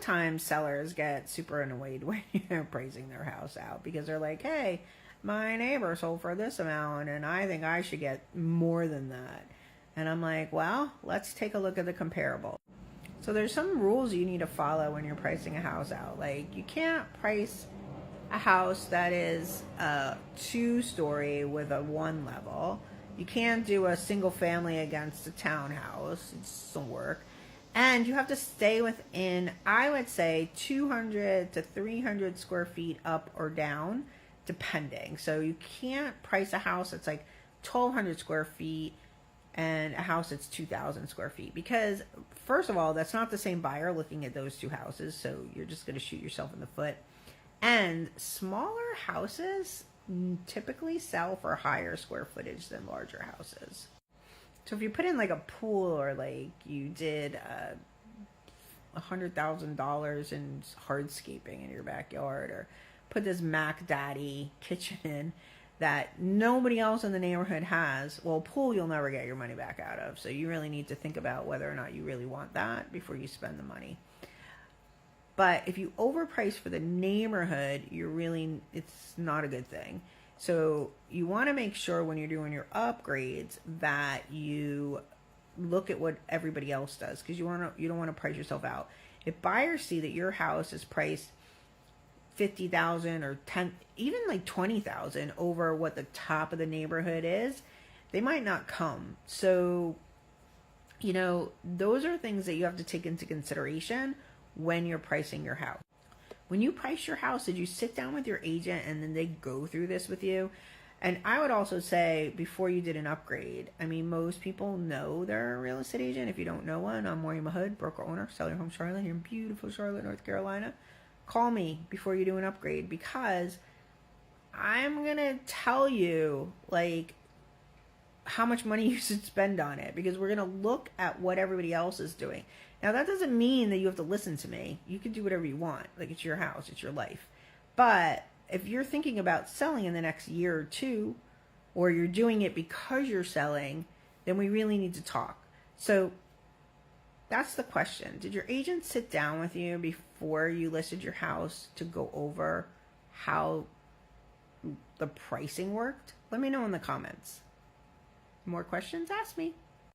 Times sellers get super annoyed when you're pricing their house out because they're like, hey, my neighbor sold for this amount and I think I should get more than that. And I'm like, well, let's take a look at the comparable. So there's some rules you need to follow when you're pricing a house out. Like, you can't price a house that is a 2-story with a 1 level. You can't do a single family against a townhouse. It doesn't work. And you have to stay within, I would say, 200 to 300 square feet up or down, depending. So you can't price a house that's like 1,200 square feet and a house that's 2,000 square feet. Because, first of all, that's not the same buyer looking at those two houses. So you're just going to shoot yourself in the foot. And smaller houses typically sell for higher square footage than larger houses. So if you put in like a pool or like you did $100,000 in hardscaping in your backyard, or put this Mac Daddy kitchen in that nobody else in the neighborhood has, well, a pool you'll never get your money back out of. So you really need to think about whether or not you really want that before you spend the money. But if you overprice for the neighborhood, it's not a good thing. So you want to make sure when you're doing your upgrades that you look at what everybody else does, because you don't want to price yourself out. If buyers see that your house is priced $50,000 or even like $20,000 over what the top of the neighborhood is, they might not come. So, those are things that you have to take into consideration when you're pricing your house. When you price your house, did you sit down with your agent and then they go through this with you? And I would also say, before you did an upgrade, most people know they're a real estate agent. If you don't know one, I'm Maureen Mahood, broker owner, Sell Your Home Charlotte, here in beautiful Charlotte, North Carolina. Call me before you do an upgrade, because I'm going to tell you, how much money you should spend on it, because we're going to look at what everybody else is doing. Now, that doesn't mean that you have to listen to me. You can do whatever you want. It's your house. It's your life. But if you're thinking about selling in the next year or two, or you're doing it because you're selling, then we really need to talk. So that's the question. Did your agent sit down with you before you listed your house to go over how the pricing worked? Let me know in the comments. More questions? Ask me.